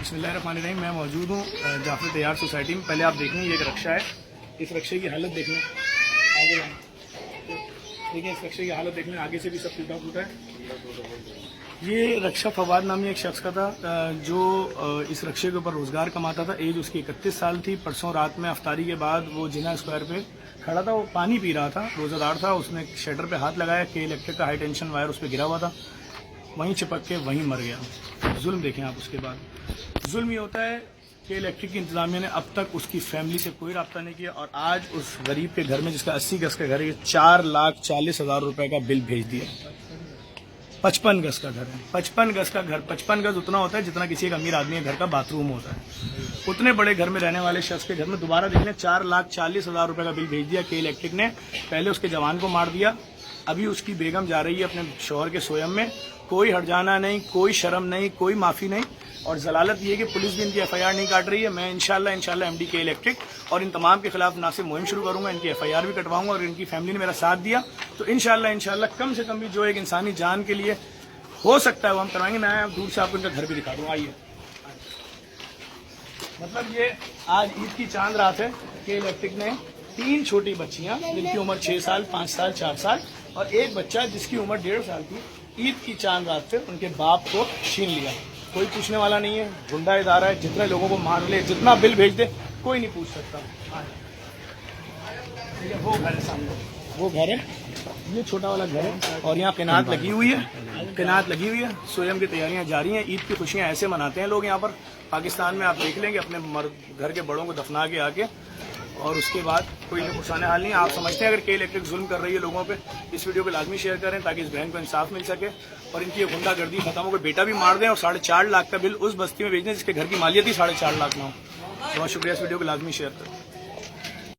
بسم اللہ الرحمن الرحیم. میں موجود ہوں جعفر طیار سوسائٹی میں. پہلے آپ دیکھ لیں یہ ایک رکشہ ہے. اس رکشے کی حالت دیکھ لیں, آگے دیکھیں اس رکشے کی حالت دیکھ لیں, آگے سے بھی سب ٹوٹا پھوٹا ہے. یہ رکشہ فواد نامی ایک شخص کا تھا جو اس رکشے کے اوپر روزگار کماتا تھا. ایج اس کی 31 سال تھی. پرسوں رات میں افطاری کے بعد وہ جناح اسکوائر پہ کھڑا تھا, وہ پانی پی رہا تھا, روزہ دار تھا. اس نے شٹر پہ ہاتھ لگایا کہ الیکٹرک کا ہائی ٹینشن وائر اس پہ گرا ہوا تھا, وہیں چپک کے وہیں مر گیا. ظلم دیکھیں آپ. اس کے بعد ظلم یہ ہوتا ہے کہ الیکٹرک کی انتظامیہ نے اب تک اس کی فیملی سے کوئی رابطہ نہیں کیا, اور آج اس غریب کے گھر میں جس کا 80 گز کا گھر ہے 4,40,000 روپے کا بل بھیج دیا. 55 گز کا گھر ہے. 55 گز کا گھر, 55 گز اتنا ہوتا ہے جتنا کسی ایک امیر آدمی کے گھر کا باتھ روم ہوتا ہے. اتنے بڑے گھر میں رہنے والے شخص کے گھر میں دوبارہ دیکھ لیں 4,40,000 روپے کا بل بھیج دیا کہ الیکٹرک نے پہلے اس کے جوان کو مار دیا, ابھی اس کی بیگم جا رہی ہے اپنے شوہر کے سوئم میں. کوئی ہٹ جانا نہیں, کوئی شرم نہیں, کوئی معافی نہیں. اور ضلالت یہ کہ پولیس بھی ان کی FIR نہیں کاٹ رہی ہے. میں انشاءاللہ MD کے الیکٹرک اور ان تمام کے خلاف نہ صرف مہم شروع کروں گا, ان کی FIR بھی کٹواؤں گا. اور ان کی فیملی نے میرا ساتھ دیا تو انشاءاللہ کم سے کم بھی جو ایک انسانی جان کے لیے ہو سکتا ہے وہ ہم کروائیں گے. میں دور سے آپ کو ان کا گھر بھی دکھا دوں. آئیے. مطلب یہ آج عید کی چاند رات ہے کہ الیکٹرک نے 3 چھوٹی بچیاں جن کی عمر 6 سال, 5 سال, 4 سال اور ایک بچہ جس کی عمر 1.5 سال تھی, عید کی چاند رات سے ان کے باپ کو چھین لیا. کوئی پوچھنے والا نہیں ہے. گنڈا ادارہ ہے, جتنے لوگوں کو مار لے, جتنا بل بھیج دے, کوئی نہیں پوچھ سکتا. وہ گھر ہے سامنے, وہ گھر ہے, یہ چھوٹا والا گھر ہے, اور یہاں قناعت لگی ہوئی ہے. سویم کی تیاریاں جاری ہیں. عید کی خوشیاں ایسے مناتے ہیں لوگ یہاں پر. پاکستان میں آپ دیکھ لیں گے اپنے گھر کے بڑوں کو دفنا کے آ کے, اور اس کے بعد کوئی پرسانہ حال نہیں. آپ سمجھتے ہیں اگر کہ الیکٹرک ظلم کر رہی ہے لوگوں پہ, اس ویڈیو کو لازمی شیئر کریں تاکہ اس بہن کو انصاف مل سکے اور ان کی یہ غنڈہ گردی ختم ہو. بیٹا بھی مار دیں اور 4.5 لاکھ کا بل اس بستی میں بھیج دیں جس کے گھر کی مالیت ہی 4.5 لاکھ نہ ہو. بہت شکریہ. اس ویڈیو کو لازمی شیئر کریں.